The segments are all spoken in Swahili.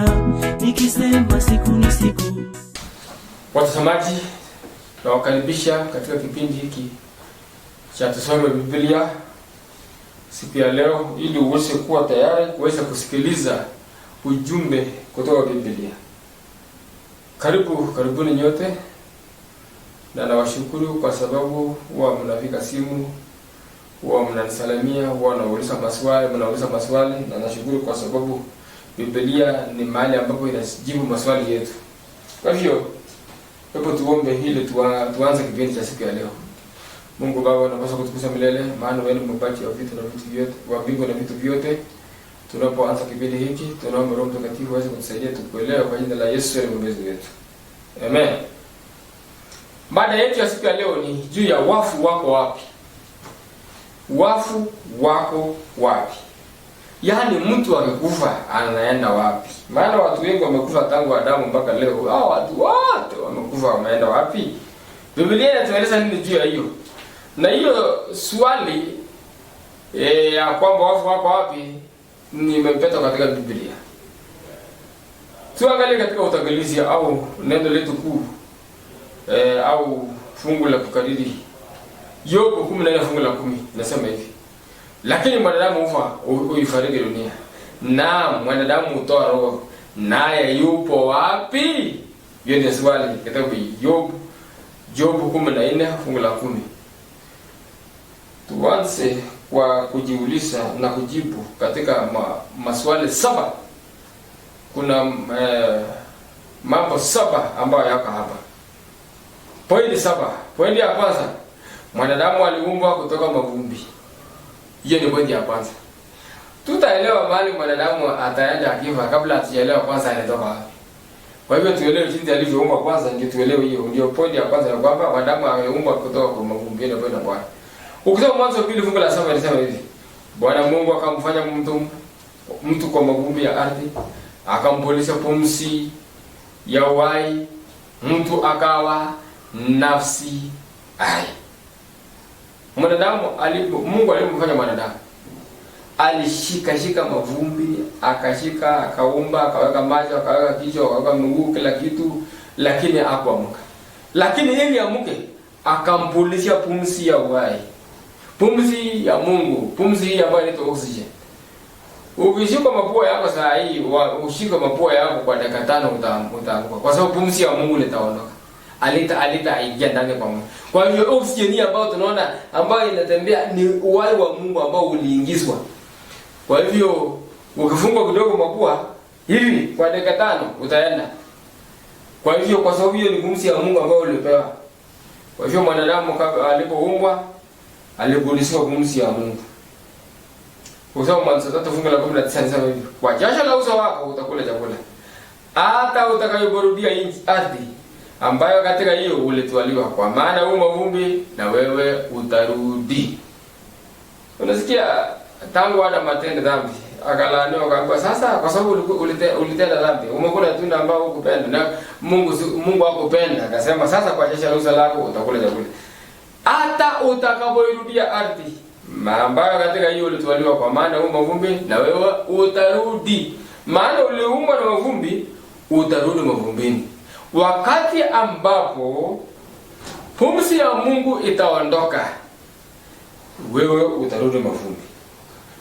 dunia, nikisema siku ni siku. Watazamaji, nawakaribisha katika kipindi hiki cha Tusome Biblia siku ya leo, ili uweze kuwa tayari kuweza kusikiliza ujumbe kutoka Biblia. Karibuni nyote, na nawashukuru kwa sababu huwa mnafika simu, huwa mnanisalamia, huwa mnauliza maswali, na nashukuru kwa sababu Biblia ni mahali ambapo inajibu maswali yetu. Kwa hivyo hebu tuombe ili tuanze kipindi cha siku ya leo. Mungu Baba, tunapaswa kutukuza milele, maana wewe ni mpaji wa vitu na vitu vyote, wa mbingu na vitu vyote. Tunapoanza kipindi hiki, tunaomba Roho Mtakatifu aweze kutusaidia tukuelewe, kwa jina la Yesu aliye Mwokozi wetu. Amen. Mada yetu ya siku ya leo ni juu ya wafu wako wapi? Wafu wako wapi? Yaani mtu akikufa anaenda wapi? Maana watu wengi wamekufa tangu Adamu mpaka leo. Hao watu wote wamekufa, wameenda wapi? Biblia inatueleza nini juu ya hiyo? Na hiyo swali ya kwamba wafu wako wapi nimepata katika Biblia. Tuangalie katika utangulizi au neno letu kuu au fungu la kukariri. Yobu 14 fungu la 10 nasema hivi: lakini mwanadamu hufa uifariki dunia, na mwanadamu hutoa roho, naye yupo wapi? Hiyo ni swali kitabu Yobu 14 fungu la 10. Tuanze kwa kujiuliza na kujibu katika maswali 7. Kuna mambo 7 ambayo yako hapa. Pointi 7. Pointi ya kwanza, mwanadamu aliumbwa kutoka mavumbi. Hiyo ni pointi ya kwanza. Tutaelewa mahali mwanadamu ataenda akifa kabla hatujaelewa kwanza anatoka wapi. Kwa hivyo tuelewe jinsi alivyoumbwa kwanza, ndio tuelewe hiyo. Ndio pointi ya kwanza, ya kwamba mwanadamu ameumbwa kutoka kwa mavumbi. Ndio pointi ya kwanza. Ukisoma Mwanzo 2 fungu la 7 inasema hivi: Bwana Mungu akamfanya mtu kwa mavumbi ya ardhi, akampuliza pumzi ya uhai, mtu akawa nafsi hai. Mungu alipomfanya mwanadamu, alishika mavumbi, akaumba, akaweka macho, akaweka kichwa, akaweka miguu, kila kitu, lakini hakuamka. Lakini ili amke, akampulizia pumzi ya uhai. Pumzi ya Mungu, pumzi hii ambayo inaitwa oxygen. Ukishika mapua yako saa hii, ushika mapua yako kwa dakika 5 utaanguka. Kwa sababu pumzi ya Mungu litaondoka. Alitaingia ndani kwa Mungu. Kwa hivyo oxygen hii ambayo tunaona ambayo inatembea ni uhai wa Mungu ambao uliingizwa. Kwa hivyo ukifungwa kidogo mapua hivi kwa dakika 5 utaenda. Kwa hivyo kwa sababu hiyo ni pumzi ya Mungu ambayo ulipewa. Kwa hivyo mwanadamu alipoumbwa alipulizwa pumzi ya Mungu. Usoma Mwanzo 3 fungu la 19 nasema hivi: kwa jasho la uso wako utakula chakula, hata utakayorudia ardhi ambayo katika hiyo ulitwaliwa, kwa maana u mavumbi na wewe utarudi. Unasikia, tangu Adam atende dhambi akalaaniwa, akaambiwa sasa kwa sababu ulitenda dhambi, umekula tunda ambao hukupenda na Mungu hakupenda, akasema sasa kwa jasho la uso lako utakula chakula, hata utakaporudia ardhi ambayo katika hiyo ulitwaliwa, kwa maana u mavumbi na wewe utarudi. Maana uliumbwa na mavumbi, utarudi mavumbini. Wakati ambapo pumzi ya Mungu itaondoka, wewe utarudi mavumbi.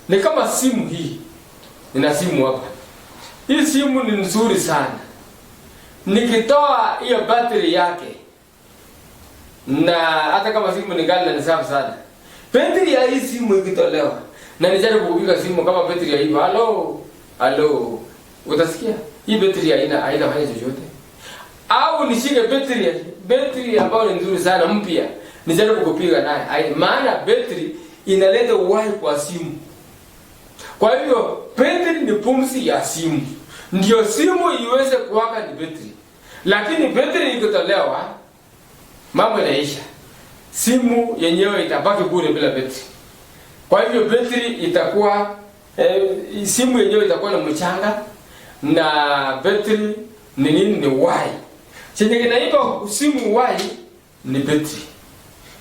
Ni kama simu hii. Nina simu hapa. Hii simu ni nzuri sana. Nikitoa hiyo battery yake, na hata kama simu ni ghali na ni safi sana, battery ya hii simu ikitolewa na nijaribu kupiga simu kama battery ya hivi, halo, utasikia hii battery haina fanya chochote. Au nishike battery ambayo ni nzuri sana mpya, nijaribu kupiga naye, maana battery inaleta uhai kwa simu. Kwa hivyo battery ni pumzi ya simu, ndio simu iweze kuwaka ni battery. Lakini battery ikitolewa, mambo yanaisha, simu yenyewe itabaki bure bila battery. Kwa hivyo battery itakuwa simu yenyewe itakuwa na mchanga, na battery ni nini? Ni uhai. Chenye kinaipa simu uhai ni battery.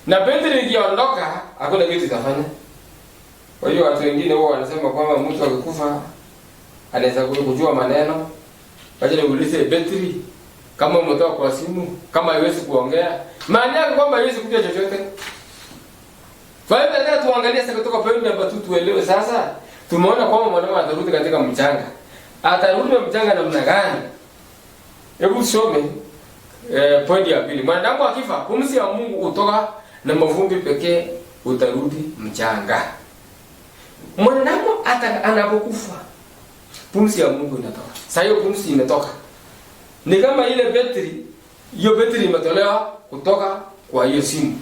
Na battery ikiondoka, hakuna kitu itafanya. Kwa hiyo watu wengine wao wanasema kwamba mtu akikufa anaweza kujua maneno, Wacha niulize betri kama umetoka kwa simu, kama haiwezi kuongea, maana yake kwamba haiwezi kujua chochote. Kwa hivyo nataka tuangalie sasa kutoka point namba 2 tuelewe sasa. Tumeona kwamba mwanadamu atarudi katika mchanga. Atarudi mchanga namna gani? Hebu tusome point ya pili. Mwanadamu akifa, pumzi ya Mungu utoka na mavumbi pekee utarudi mchanga. Mwanadamu anapokufa, pumzi ya Mungu inatoka. Sasa hiyo pumzi imetoka. Ni kama ile betri, hiyo betri imetolewa kutoka kwa hiyo simu.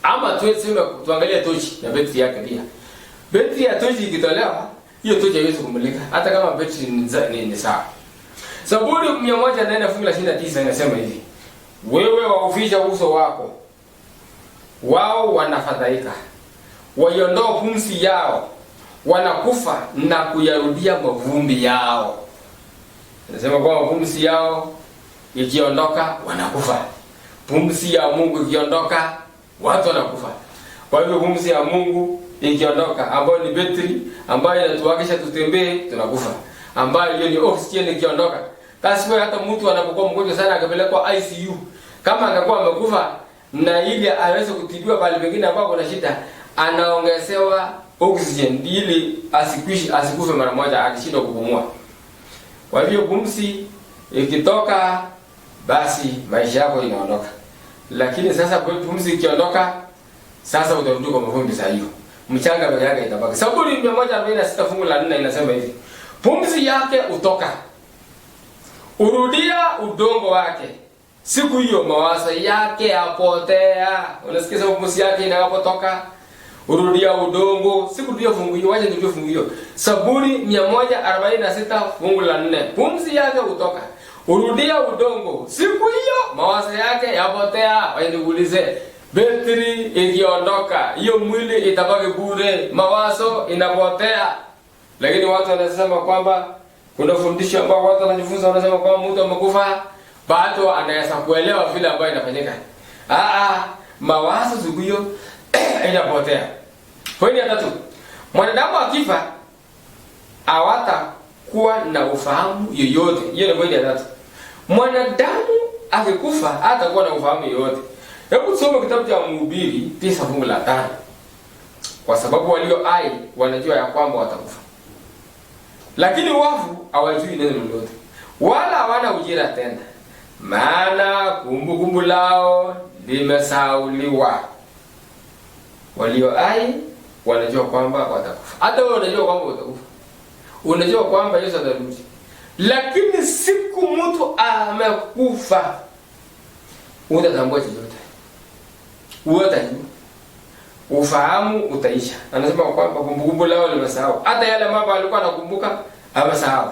Ama tuangalie tochi ya betri yake pia. Betri ya tochi ikitolewa, hiyo tochi haiwezi kumulika hata kama betri ni sawa. Zaburi 104:29 inasema hivi: wewe waufisha uso wako, wao wanafadhaika, waiondoa pumzi yao, wanakufa na kuyarudia mavumbi yao. Inasema kwamba pumzi yao ikiondoka wanakufa. Pumzi ya Mungu ikiondoka watu wanakufa. Kwa hivyo pumzi ya Mungu ikiondoka, ambayo ni betri ambayo inatuhakikisha tutembee, tunakufa. Ambayo hiyo ni oxygen ikiondoka. Basi hata mtu anapokuwa mgonjwa sana akapelekwa ICU, kama angekuwa amekufa na ili aweze kutibiwa pale pengine ambapo kuna shida, anaongezewa oxygen ili asikufe mara moja akishindwa kupumua. Kwa hivyo pumzi ikitoka, basi maisha yako inaondoka. Lakini sasa kwa pumzi ikiondoka, sasa utarudi kwa mavumbi saa hiyo. Mchanga peke yake itabaki. Zaburi 146:4 inasema hivi: pumzi yake utoka, urudia udongo wake. Siku hiyo mawazo yake yapotea. Unasikia pumzi yake inapotoka, urudia udongo. Siku ndio fungu hiyo, wacha ndio fungu hiyo. Zaburi 146:4. Pumzi yake utoka, urudia udongo. Siku hiyo mawazo yake yapotea. Wacha niulize, betri ikiondoka, hiyo mwili itabaki bure, mawazo inapotea. Lakini watu wanasema kwamba kuna fundisho ambao watu wanajifunza, wanasema kwamba mtu amekufa bado anaweza kuelewa vile ambayo inafanyika. Mawazo siku hiyo inapotea. Point ya 3. Mwanadamu akifa hawatakuwa na ufahamu yoyote. Hiyo ni point ya 3. Mwanadamu akikufa hatakuwa na ufahamu yoyote. Hebu tusome kitabu cha Mhubiri 9:5. Kwa sababu walio hai wanajua ya kwamba watakufa, lakini wafu hawajui neno lolote, wala hawana ujira tena, maana kumbukumbu lao limesauliwa. Walio hai wanajua kwamba watakufa. Hata wewe unajua kwamba utakufa. Unajua kwamba Yesu atarudi. Lakini siku mtu amekufa, utatambua chochote. Utajua. Ufahamu utaisha. Anasema kwamba kumbukumbu lao limesahau. Hata yale mambo alikuwa anakumbuka amesahau.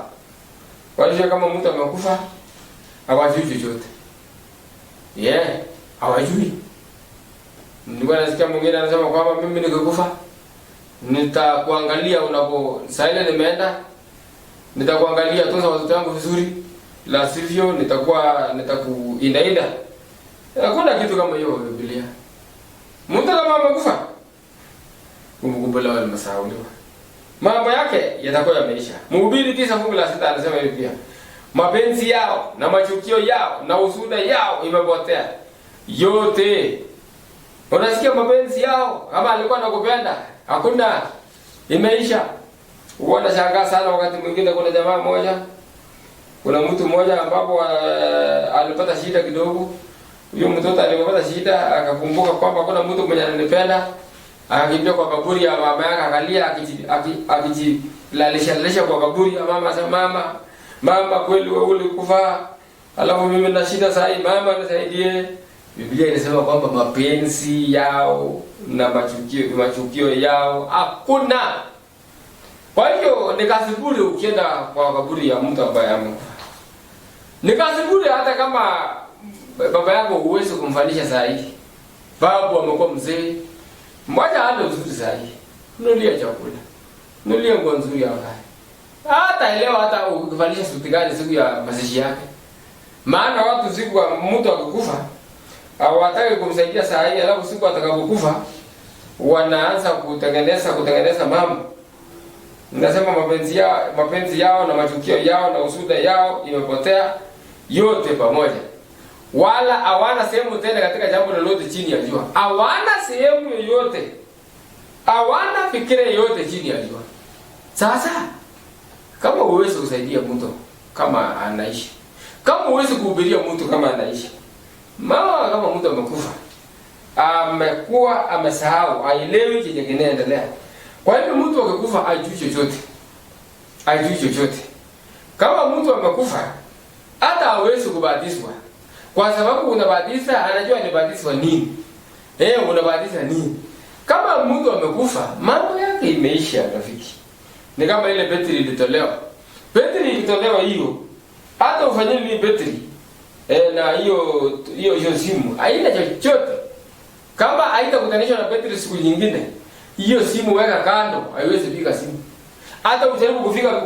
Walisha kama mtu amekufa hawajui chochote. Hawajui. Nilikuwa nasikia mwingine anasema kwamba mimi nikikufa nitakuangalia unapo saa ile nimeenda, nitakuangalia tunza watoto wangu vizuri, la sivyo nitakuindainda. Hakuna kitu kama hiyo Biblia. Mtu kama amekufa, kumbukumbu lao limesahauliwa, mambo yake yatakuwa yameisha. Mhubiri 9:6 anasema hivi pia: mapenzi yao na machukio yao na usuda yao imepotea yote. Unasikia mapenzi yao, kama alikuwa anakupenda, hakuna, imeisha. Wanashangaa sana wakati mwingine. Kuna jamaa mmoja, kuna mtu mmoja ambapo alipata shida kidogo. Huyo mtoto alipopata shida akakumbuka kwamba kuna mtu mwenye ananipenda, akakimbia kwa kaburi ya mama yake, akalia akijilalisha kwa kaburi ya mama. Sasa mama kweli wewe ulikufa, alafu mimi na shida sasa hii, mama nisaidie. Biblia inasema kwamba mapenzi yao na machukio yao hakuna. Kwa hiyo ni kazi bure ukienda kwa kaburi ya mtu ambaye amekufa. Ni kazi bure hata kama baba yako huwezi kumfanyisha saa hii. Babu amekuwa mzee, mmoja hana uzuri saa hii. Nunulia chakula, nunulia nguo nzuri ya wakati. Hata leo hata ukifanyisha suti gani siku ya mazishi yake. Maana watu siku mtu akikufa hawataka kumsaidia saa hii, alafu siku atakapokufa wanaanza kutengeneza mambo. Ninasema mapenzi yao na matukio yao na usuda yao imepotea yote pamoja. Wala hawana sehemu tena katika jambo lolote chini ya jua. Hawana sehemu yoyote. Hawana fikira yoyote chini ya jua. Sasa kama uweze kusaidia mtu kama anaishi, kama uweze kuhubiria mtu kama anaishi, mama kama mtu amekufa, amekuwa amesahau, haelewi kile kinaendelea. Kwa hivyo mtu akikufa hajui chochote. Hajui chochote. Kama mtu amekufa hata hawezi kubatizwa. Kwa sababu unabatiza anajua anabatizwa nini. Unabatizwa nini? Kama mtu amekufa, mambo yake imeisha rafiki. Ni kama ile betri ilitolewa. Betri ilitolewa hiyo. Hata ufanye nini betri? Na hiyo simu haina chochote. Kama haitakutanishwa na betri siku nyingine, hiyo simu weka kando, haiwezi piga simu. Hata ujaribu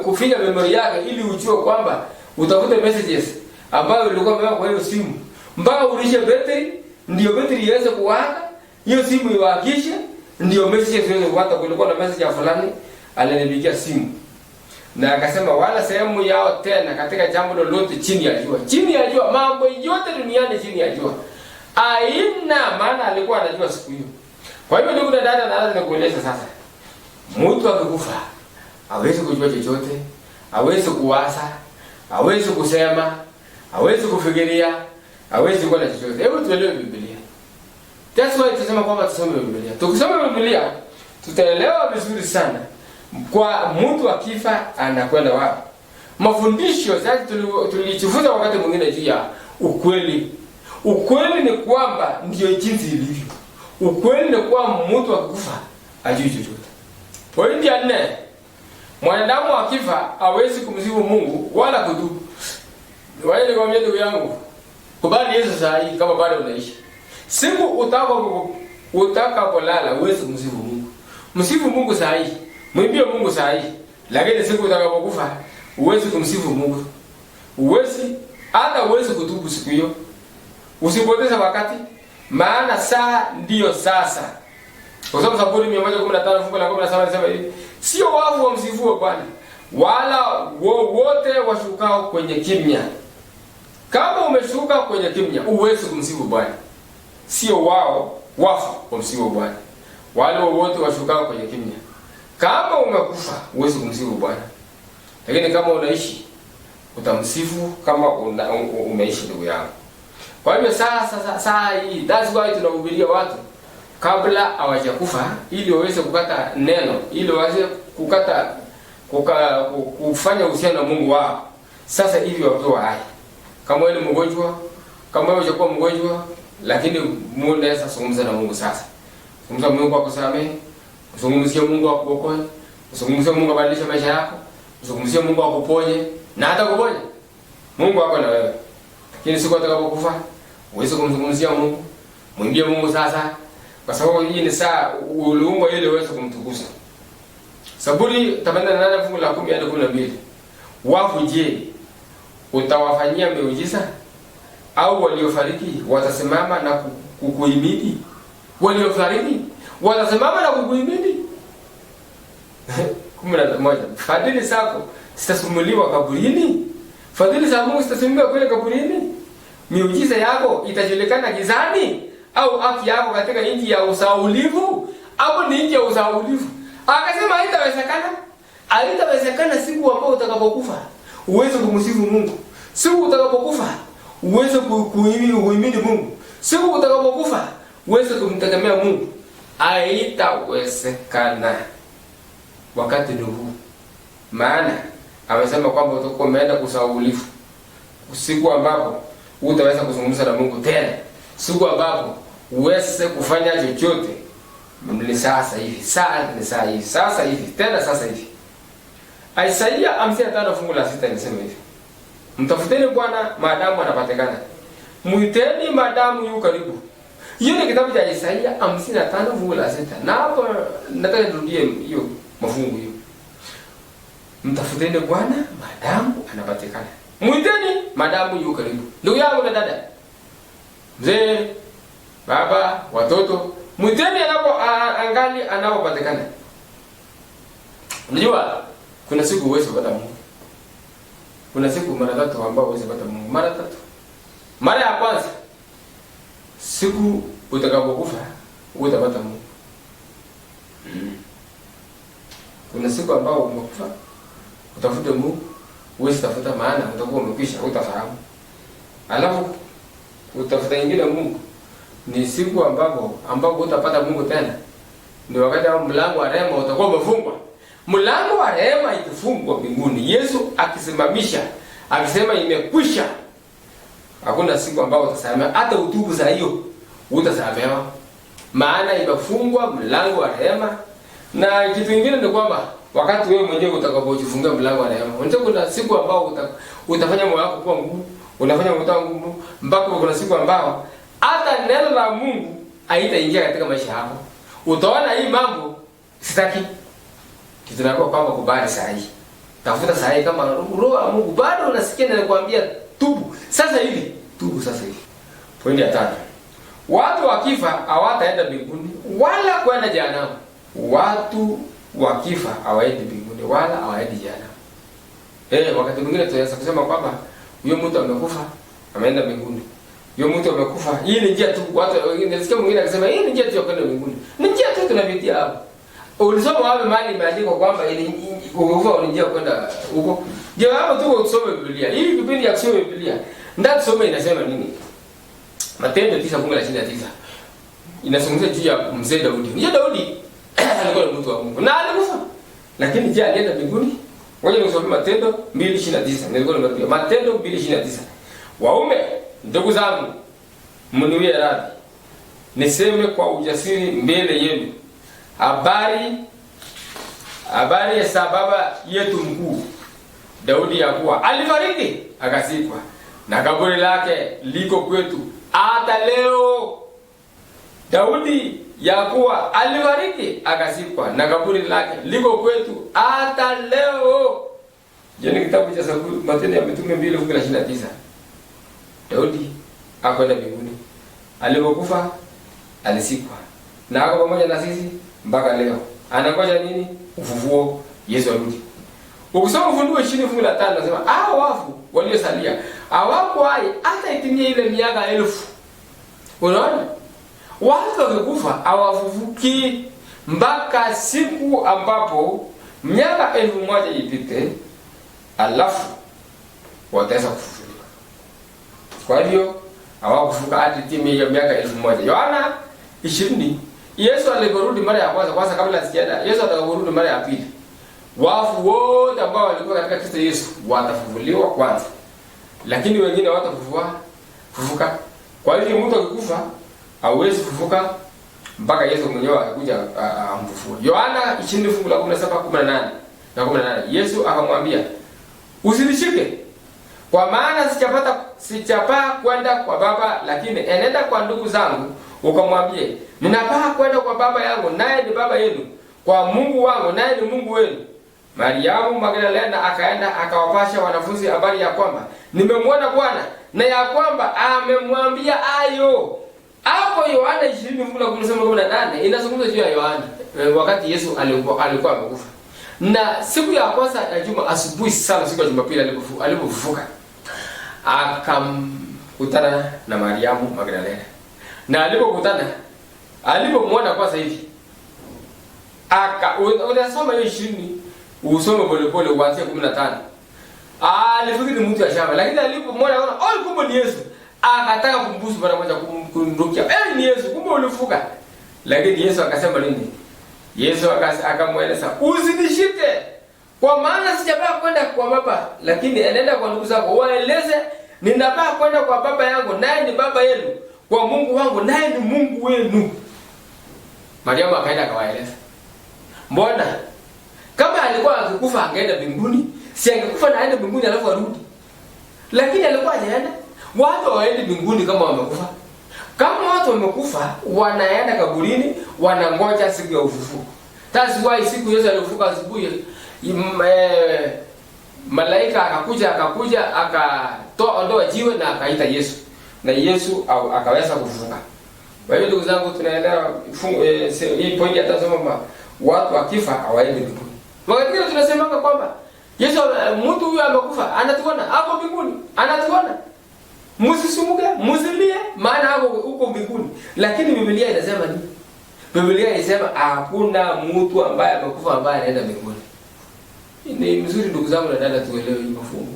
kufinya memory yake ili ujue kwamba utafute messages ambayo ilikuwa imewekwa kwa hiyo simu. Mpaka ulishe betri, ndio betri iweze kuwaka, hiyo simu iwakishe, ndio messages ziweze kuwaka. Kulikuwa na message ya fulani alinipigia simu. Na akasema wala sehemu yao tena katika jambo lolote chini ya jua. Chini ya jua, mambo yote duniani chini ya jua. Haina maana alikuwa anajua siku hiyo. Kwa hivyo ndugu na dada, naanza kueleza sasa. Mtu akikufa, hawezi kujua chochote, hawezi kuwaza, hawezi kusema, hawezi kufikiria, hawezi kuwa na chochote. Hebu tuelewe Biblia. That's why tunasema kwamba tusome Biblia. Tukisoma Biblia, tutaelewa vizuri sana kwa mtu akifa anakwenda wapi. Mafundisho sasa tulijifunza wakati mwingine juu ya ukweli. Ukweli ni kwamba ndio jinsi ilivyo. Ukweli ni kwamba mtu akikufa hajui chochote. Pointi ya 4. Mwanadamu akifa hawezi kumsifu Mungu wala kutubu. Wewe nikwambia ndugu yangu, kubali Yesu saa hii kama bado unaishi. Siku utakapolala huwezi kumsifu Mungu. Msifu Mungu saa hii. Mwimbie Mungu saa hii. Lakini siku utakapokufa huwezi kumsifu Mungu. Huwezi kutubu siku hiyo. Usipoteze wakati, maana saa ndiyo sasa. Kwa sababu Zaburi 115 fungu la 17 inasema hivi, sio wafu wamsifu Bwana, wala wote washukao kwenye kimya. Kama umeshuka kwenye kimya, huwezi kumsifu Bwana. Sio wafu wamsifu Bwana, wale wote washukao kwenye kimya. Kama umekufa, huwezi kumsifu Bwana. Lakini kama unaishi, utamsifu kama umeishi ndugu yangu. Kwa hivyo saa hii, that's why tunahubiria watu kabla hawajakufa ili waweze kukata neno, ili waweze kufanya uhusiano na Mungu wao. Sasa hivi wakiwa hai. Kama wewe ni mgonjwa, kama wewe hujakuwa mgonjwa, lakini unaweza kuzungumza na Mungu sasa. Zungumza Mungu akusamehe, zungumzie Mungu akuokoe, zungumzie Mungu abadilishe maisha yako, zungumzie Mungu akuponye na hata kuponya. Mungu wako na wewe. Lakini siku utakapokufa, uweze kumzungumzia Mungu. Mwimbie Mungu sasa. Kwa sababu hii ni saa uliumbwa ili uweze kumtukuza. Zaburi 88 fungu la 10 hadi 12. Wafu je, utawafanyia miujiza? Au waliofariki watasimama na kukuhimidi? Waliofariki watasimama na kukuhimidi? 11. Fadhili zako zitasumuliwa kaburini? Fadhili za Mungu zitasumuliwa kule kaburini? Miujiza yako itajulikana gizani? Au haki yako katika nchi ya usaulivu? Au ni nchi ya usaulivu? Akasema haitawezekana. Haitawezekana siku ambayo utakapokufa uweze kumsifu Mungu. Siku utakapokufa uweze kuhimidi Mungu. Siku utakapokufa uweze kumtegemea Mungu. Haitawezekana. Wakati ni huu. Maana amesema kwamba utakuwa umeenda kusaulivu. Siku ambapo utaweza kuzungumza na Mungu tena. Siku ambapo uweze kufanya chochote ni sasa hivi. Sasa hivi. Tena sasa hivi. Isaia 55 fungu la 6 inasema hivi. Mtafuteni Bwana maadamu anapatikana. Muiteni maadamu yu karibu. Hiyo ni kitabu cha Isaia 55 fungu la 6. Na hapo nataka nirudie hiyo mafungu hiyo. Mtafuteni Bwana maadamu anapatikana. Muiteni maadamu yu karibu. Ndugu yangu na dada, mzee, baba, watoto, muiteni anapopatikana. Unajua Kuna siku huwezi kupata Mungu. Kuna siku mara tatu ambao huwezi kupata Mungu. Mara tatu. Mara ya kwanza, siku utakapokufa utapata Mungu. Kuna siku ambao umekufa utafuta Mungu, huwezi tafuta, maana utakuwa umekwisha, utafahamu. Alafu utafuta nyingine Mungu, ni siku ambapo utapata Mungu tena. Ndio wakati ambao mlango wa rehema utakuwa umefungwa. Mlango wa rehema ikifungwa mbinguni, Yesu akisimamisha, akisema imekwisha, hakuna siku ambayo utasamehewa, hata utubu saa hiyo utasamehewa. Maana imefungwa mlango wa rehema. Na kitu kingine ni kwamba wakati wewe mwenyewe utakapojifungia mlango wa rehema, unajua kuna siku ambao utafanya moyo wako kuwa ngumu, unafanya moyo wako ngumu, mpaka kuna siku ambao hata neno la Mungu haitaingia katika maisha yako. Utaona hii mambo sitaki. Kitu nako kwamba kubali saa hii. Tafuta saa hii kama roho ya Mungu bado unasikia ninakwambia tubu. Sasa hivi, tubu sasa hivi. Pointi ya 5. Watu wakifa hawataenda mbinguni wala kwenda jehanamu. Watu wakifa hawaendi mbinguni wala hawaendi jehanamu. Wakati mwingine tunaweza kusema kwamba huyo mtu amekufa ameenda mbinguni. Huyo mtu amekufa, hii ni njia tu. Watu wengine nasikia mwingine akisema hii ni njia tu ya kwenda mbinguni. Ni njia tu tunapitia hapo. Ulisoma wapi mahali imeandikwa kwamba ili ukufa ulinjia kwenda huko? Je, hapo tu usome Biblia. Hii kipindi ya kusoma Biblia. Ndio tusome inasema nini? Matendo 9:19. Inazungumzia juu ya mzee Daudi. Mzee Daudi alikuwa mtu wa Mungu. Na alikufa. Lakini je, alienda mbinguni? Ngoja nisome Matendo 2:29. Nilikuwa nimerudia. Matendo 2:29. Waume, ndugu zangu, mniwie radhi. Niseme kwa ujasiri mbele yenu. Habari ya baba yetu mkuu Daudi, ya kuwa alifariki akazikwa na kaburi lake liko kwetu hata leo. Daudi ya kuwa alifariki akazikwa na kaburi lake liko kwetu hata leo. Jeni kitabu cha Matendo ya Mitume 2:29. Daudi akwenda mbinguni. Alipokufa alizikwa. Na ako pamoja na sisi mpaka leo. Anangoja nini? Ufufuo, Yesu arudi. Ukisoma Ufunuo 20:5 nasema wafu waliosalia hawakuwahi hata itimie ile miaka 1000. Unaona? Watu wakikufa hawafufuki mpaka siku ambapo miaka 1000 ipite, alafu wataweza kufufuliwa. Kwa hiyo hawakufufuka hadi itimie ile miaka 1000. Yohana 20. Yesu aliporudi mara ya kwanza kabla sijaenda, Yesu atakaporudi mara ya pili, wafu wote ambao walikuwa katika Kristo Yesu watafufuliwa kwanza. Lakini wengine hawatafufuka. Kwa hiyo mtu akikufa hawezi kufufuka mpaka Yesu mwenyewe akuja amfufue. Yohana 20:17-18 na 18. Yesu akamwambia, "Usinishike, kwa maana sijapaa kwenda kwa Baba, lakini enenda kwa ndugu zangu ukamwambie, ninapaa kwenda kwa Baba yangu naye ni Baba yenu, kwa Mungu wangu naye ni Mungu wenu." Mariamu Magdalena akaenda akawapasha wanafunzi habari ya kwamba nimemwona Bwana na ya kwamba amemwambia hayo. Hapo Yohana 20:17-18 inazungumza juu ya Yohana wakati Yesu alikuwa amekufa. Na siku ya kwanza ya juma asubuhi sana, siku ya Jumapili alipofufuka, akamkutana na Mariamu Magdalena. Na alipomwona kwanza hivi, unasoma hiyo 20, usome polepole uanze 15. Alifikiri mtu ya shamba, lakini alipomwona akaona kumbe ni Yesu. Akataka kumbusu mara moja, kumrukia. Ni Yesu, kumbe ulifuka. Lakini Yesu akasema nini? Yesu akamweleza, "Usinishike, kwa maana sijapaa kwenda kwa Baba, lakini enenda kwa ndugu zako waeleze ninapaa kwenda kwa Baba yangu naye ni Baba yenu, kwa Mungu wangu naye ni Mungu wenu." Mariamu akaenda akawaeleza. Mbona kama alikuwa akikufa angeenda mbinguni, si angekufa na aende mbinguni alafu arudi? Lakini alikuwa hajaenda. Watu waendi mbinguni kama wamekufa. Kama watu wamekufa, wanaenda kaburini, wanangoja siku ya ufufuo. That's why siku Yesu alifufuka asubuhi, malaika akakuja akatoa ondoa jiwe na akaita Yesu. Na Yesu akaweza kufufuka. Kwa hiyo ndugu zangu, tunaelewa hii point ya tazama, watu wakifa hawaendi mbinguni. Wakati mwingine tunasema kwamba Yesu, mtu huyu amekufa, anatuona hapo mbinguni, anatuona. Msisumuke, msilie, maana hapo huko mbinguni. Lakini Biblia inasema nini? Biblia inasema hakuna mtu ambaye amekufa ambaye anaenda mbinguni. Ni mzuri ndugu zangu na dada, tuelewe hii mafungu.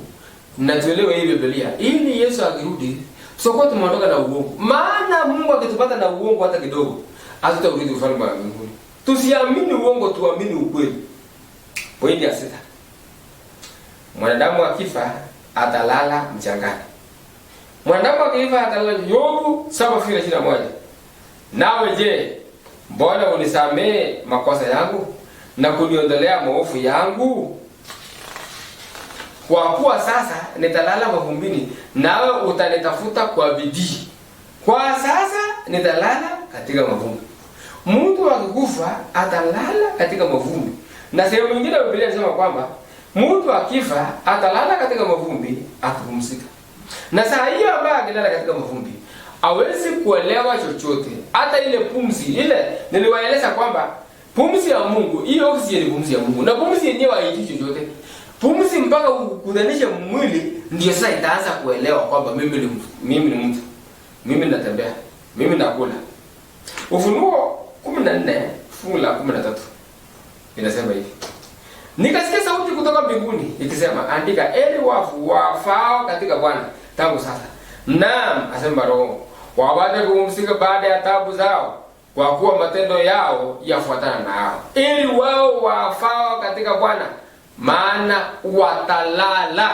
Na tuelewe hii Biblia. Ili Yesu akirudi, sio tumeondoka na uongo. Maana Mungu akitupata na uongo hata kidogo, hatutarudi ufalme wa mbinguni. Tusiamini uongo, tuamini ukweli. Pointi ya 6. Mwanadamu akifa atalala mchangani. Mwanadamu akifa atalala. Yobu 7:21. Nawe je, mbona unisamee makosa yangu na kuniondolea maovu yangu? Kwa kuwa sasa nitalala mavumbini, nawe utanitafuta kwa bidii. Kwa sasa nitalala katika mavumbi. Mtu akikufa atalala katika mavumbi. Na sehemu nyingine Biblia inasema kwamba mtu akifa atalala katika mavumbi akipumzika. Na saa hiyo ambaye akilala katika mavumbi hawezi kuelewa chochote. Hata ile pumzi ile niliwaeleza kwamba pumzi ya Mungu, hiyo oxygen ni pumzi ya Mungu. Na pumzi yenyewe haijui chochote. Pumzi mpaka ukutanishe mwili ndio sasa itaanza kuelewa kwamba mimi ni mtu. Mimi natembea. Mimi nakula. Ufunuo 14 fungu la 13. Inasema hivi. Nikasikia sauti kutoka mbinguni ikisema, andika, heri wafu wafao katika Bwana tangu sasa. Naam, asema Roho, wapate kupumzika baada ya taabu zao, kwa kuwa matendo yao yafuatana nao. Heri wao wafao katika Bwana, maana watalala.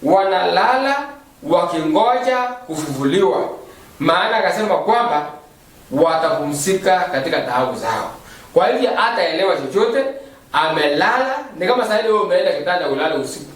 Wanalala wakingoja kufufuliwa. Maana akasema kwamba watapumzika katika taabu zao. Kwa hivyo hataelewa chochote, amelala. Ni kama sasa wewe umeenda kitanda ulala usiku.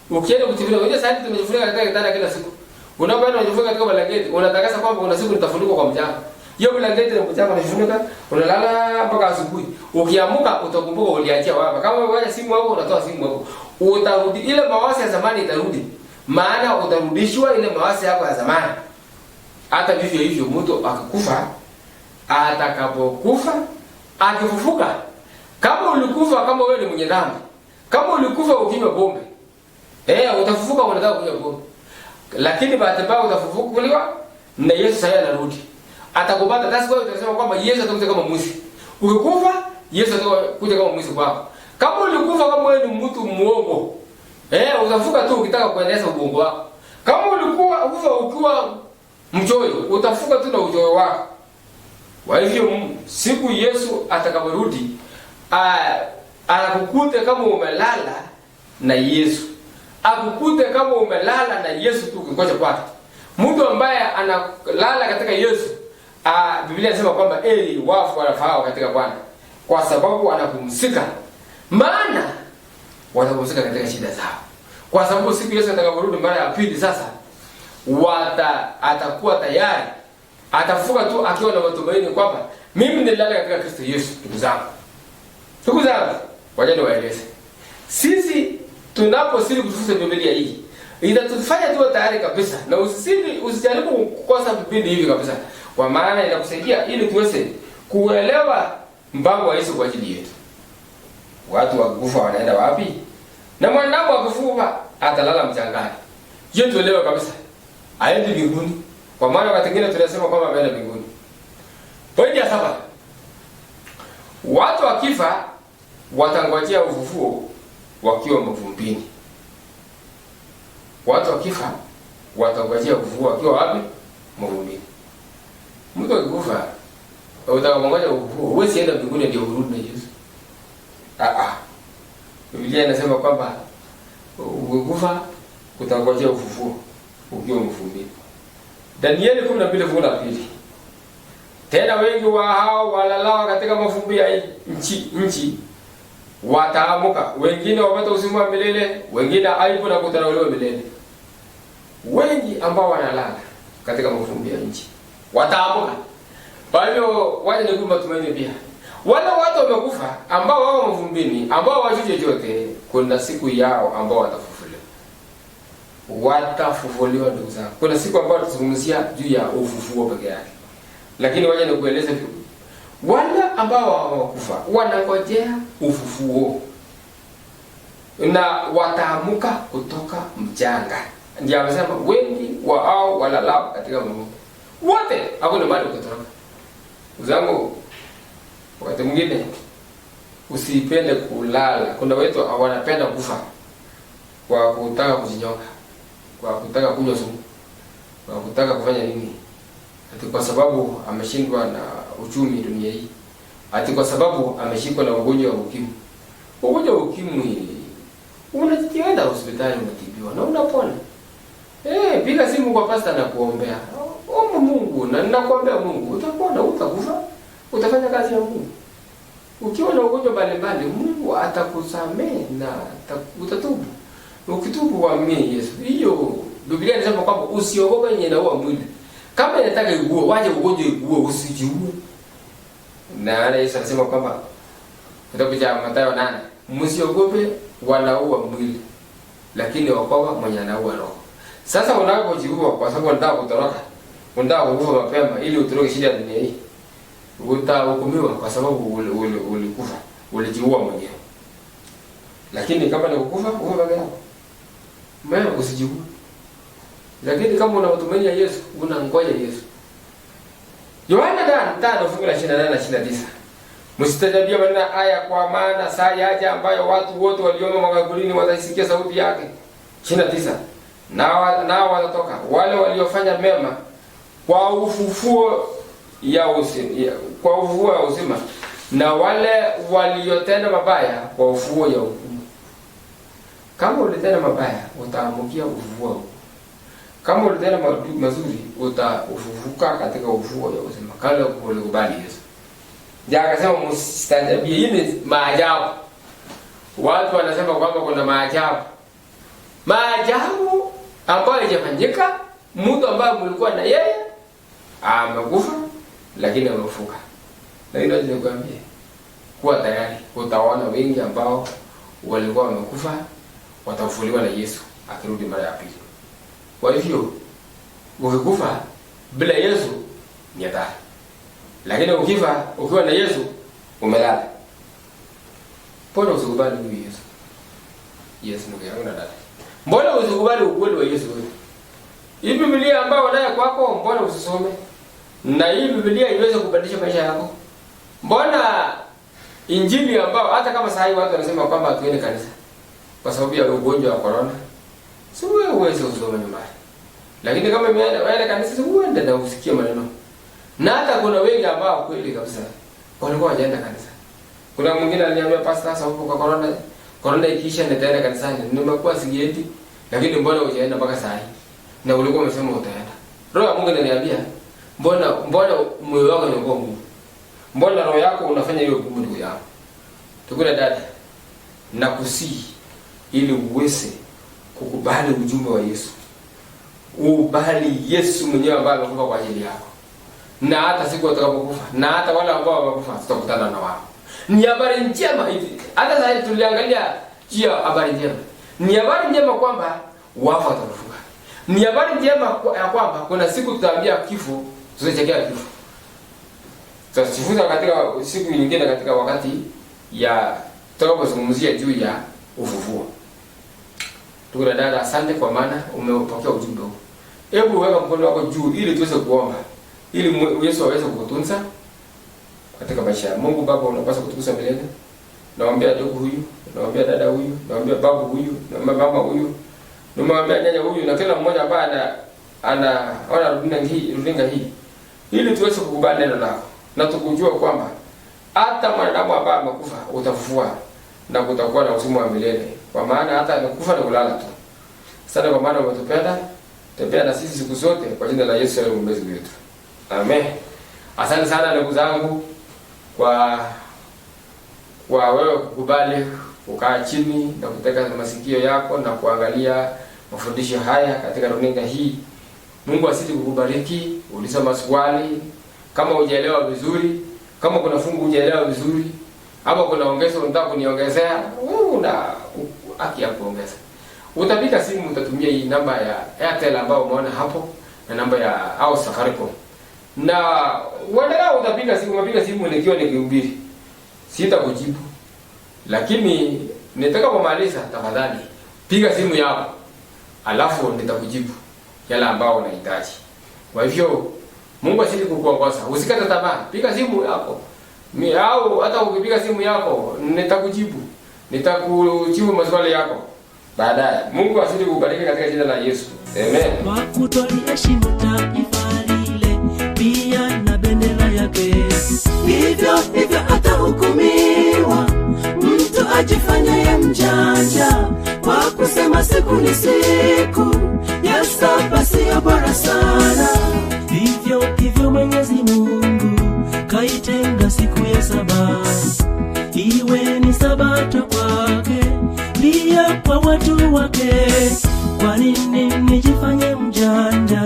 Ukienda kujifunika, unajua sasa tumejifunika katika kitanda kila siku. Unapoenda unajifunika katika blanketi, unatakasa kwamba una siku nitafunikwa kwa mchanga. Hiyo blanketi na mchanga unajifunika, unalala mpaka asubuhi. Ukiamka utakumbuka uliachia wapi. Kama umeacha simu hapo, unatoa simu hapo. Utarudi, ile mawazo ya zamani itarudi. Maana utarudishwa ile mawazo yako ya zamani. Hata vivyo hivyo mtu akikufa, atakapokufa, akifufuka, kama ulikufa kama wewe ni mwenye dhambi, kama ulikufa ukinywa pombe, utafufuka unataka kunywa pombe. Lakini bahati mbaya utafufukuliwa na Yesu sasa anarudi. Atakupata. That's why tunasema kwamba Yesu atakuja kama mwizi. Ukikufa, Yesu atakuja kama mwizi kwako. Kama ulikufa kama wewe ni mtu muongo, utafufuka tu ukitaka kuendeleza uongo wako. Kama ulikuwa ukiwa mchoyo, utafufuka tu na uchoyo wako. Kwa hivyo siku Yesu atakaporudi, akukute kama umelala na Yesu. Akukute kama umelala na Yesu tu kingoja kwake. Mtu ambaye analala katika Yesu, Biblia inasema kwamba heri wafu wanafao katika Bwana, kwa sababu wanapumzika. Maana wanapumzika katika shida zao. Kwa sababu siku Yesu atakaporudi mara ya pili sasa, atakuwa tayari. Atafuka tu akiwa na matumaini kwamba mimi nilala katika Kristo Yesu. Ndugu zangu, waje niwaeleze. Sisi tunaposiri kujifunza Biblia hii, itatufanya tuwe tayari kabisa, na usijaribu kukosa vipindi hivi kabisa. Kwa maana inakusaidia ili tuweze kuelewa mpango wa Yesu kwa ajili yetu. Watu wakufa wanaenda wapi? Na mwanadamu akifufa atalala mchangani. Hiyo tuelewe kabisa. Haendi mbinguni. Kwa maana wakati mwingine tunasema kwamba ameenda mbinguni. Pointi ya 7. Watu wakifa watangojea ufufuo wakiwa mavumbini. Watu wakifa watangojea ufufuo wakiwa wapi? Mavumbini. Mtu akikufa utakamngoja ufufuo, huwezi enda mbinguni ndio urudi na Yesu. Biblia inasema kwamba ukikufa utangojea ufufuo ukiwa mavumbini. Danieli 12 fungu la 2. Tena wengi wa hao walalao katika mavumbi ya nchi wataamuka, wengine wapata uzima wa milele, wengine aibu na kutawaliwa milele. Wengi ambao wanalala katika mavumbi ya nchi wataamuka. Kwa hivyo waje ni matumaini pia. Wale watu wamekufa ambao wao mavumbini, ambao wajui chochote, kuna siku yao ambao watafufuliwa. Watafufuliwa ndugu zangu. Kuna siku ambayo tutazungumzia juu ya ufufuo peke yake. Lakini waje nikueleze tu. Wale ambao hawakufa wanangojea ufufuo na wataamuka kutoka mchanga. Ndio amesema wengi wao walalao katika mavumbi. Wote hakuna mahali utatoroka. Uzangu, wakati mwingine usipende kulala. Kuna wetu wanapenda kufa kwa kutaka kujinyonga, kwa kutaka kunywa sumu, kwa kutaka kufanya nini? Ati kwa sababu ameshindwa na uchumi dunia hii. Ati kwa sababu ameshikwa na ugonjwa wa ukimwi. Ugonjwa wa ukimwi unajienda hospitali unatibiwa na unapona. Piga simu kwa pastor na kuombea. Omba Mungu na ninakuombea Mungu, utapona, utakufa, utafanya kazi ya Mungu. Ukiwa na ugonjwa mbalimbali, Mungu atakusamehe na utatubu. Ukitubu uamini Yesu. Hiyo Biblia inasema kwamba usiogope yenye inaua mwili. Kama inataka ikuue, waje ugonjwa ikuue, usijiue. Na Yesu anasema kwamba kitabu cha Mathayo 8, msiogope wanaua mwili, lakini wakoa mwenye anaua roho. Sasa unapojiua kwa sababu unataka kutoroka, unataka kukufa mapema ili utoroke shida ya dunia hii, utahukumiwa kwa sababu ulikufa, ulijiua mwenyewe. Lakini kama ni kukufa, ufe peke yako. Mbona usijiue? Lakini kama unamtumaini Yesu, unangoja Yesu. Yohana 5:28-29. Msitajabia maneno haya kwa maana saa yaja ambayo watu wote waliomo makaburini watasikia sauti yake. 29. Nao watatoka wale waliofanya mema kwa ufufuo ya uzima, na wale waliotenda mabaya kwa ufufuo ya hukumu. Kama ulitenda mabaya utaamukia ufufuo. Kama ulitenda mazuri utafufuka katika ufufuo ya uzima. Kama ulikubali Yesu. Ndio akasema msitajabie. Hii ni maajabu. Watu wanasema kwamba kuna maajabu. Maajabu ambayo yajafanyika, mtu ambaye mlikuwa na yeye amekufa lakini amefufuka. Na hilo ndio nikwambia, kuwa tayari, utaona wengi ambao walikuwa wamekufa watafufuliwa na Yesu akirudi mara ya pili. Kwa hivyo ukikufa bila Yesu ni hatari. Lakini ukifa ukiwa na Yesu umelala. Mbona usikubali huyu Yesu? Yesu ndio yangu na dada. Mbona usikubali ukweli wa Yesu wewe? Hii Biblia ambayo unayo kwako, mbona usisome? Na hii Biblia iweze kubadilisha maisha yako. Mbona Injili ambayo hata kama sasa hivi watu wanasema kwamba tuende kanisa kwa sababu ya ugonjwa wa corona, si wewe uweze usome nyumbani. Lakini kama umeenda kanisa, si uende na usikie maneno. Na hata kuna wengi ambao kweli kabisa walikuwa hawajaenda kanisa. Kuna mwingine aliniambia, pastor, sasa huko kwa corona ikiisha nitaenda kanisani. Nimekuwa siendi, lakini mbona hujaenda mpaka saa hii? Na ulikuwa umesema utaenda. Roho ya Mungu inaniambia, mbona moyo wako ni ngumu? Mbona roho yako unafanya hiyo ngumu ndugu yangu? Tukuna dada, nakusihi ili uweze kukubali ujumbe wa Yesu. Ubali Yesu mwenyewe ambaye amekufa kwa ajili yako. Na hata siku utakapokufa, na hata wale ambao wamekufa tutakutana na wao. Ni habari njema hivi. Hata sasa tuliangalia habari njema. Ni habari njema kwamba wafu watafufuka. Ni habari njema ya kwamba kuna siku tutaambia kifo, tutachekea kifo. Tutajifunza katika siku nyingine katika wakati ya tutakapozungumzia juu ya ufufuo. Tukuna dada, asante kwa maana umepokea ujumbe huu. Hebu weka mkono wako juu ili tuweze kuomba. Ili Yesu aweze kukutunza katika maisha ya Mungu. Baba, unapaswa kutukuza milele. Naombea ndugu huyu, naombea dada huyu, naombea babu huyu, naombea mama huyu, naombea nyanya huyu na kila mmoja ambaye ana runinga hii. Ili tuweze kukubali neno lako na tukujua kwamba hata mwanadamu ambaye amekufa utafufua na kutakuwa na uzima wa milele. Kwa maana hata amekufa na kulala tu. Asante kwa maana umetupenda. Tembea na sisi siku zote kwa jina la Yesu aliye mwombezi wetu. Amen. Asante sana ndugu zangu kwa wewe kukubali kukaa chini na kuteka masikio yako na kuangalia mafundisho haya katika runinga hii. Mungu asidi kukubariki. Uliza maswali kama hujaelewa vizuri, kama kuna fungu hujaelewa vizuri, ama kuna ongezo unataka kuniongezea, wewe una haki ya kuongeza. Utapiga simu, utatumia hii namba ya Airtel ambayo umeona hapo na namba ya au Safaricom. Na wala utapiga simu nikiwa nikihubiri. Sitakujibu. Lakini nitakapomaliza tafadhali piga simu yako, alafu nitakujibu yale ambao unahitaji. Kwa hivyo Mungu asidi kukuongoza, usikate tamaa, piga simu yako. Au hata ukipiga simu yako nitakujibu maswali yako baadaye. Mungu asidi kubariki katika jina la Yesu. Amen. Kwa kutoliheshimu taifa lile pia na bendera yake, hivyo atahukumiwa mtu ajifanyaye mjanja kwa kusema siku ni siku ya saba siyo bora sana. Hivyo Mwenyezi Mungu kaitenga siku ya saba iwe ni sabato kwake pia kwa watu wake. Kwa nini nijifanye mjanja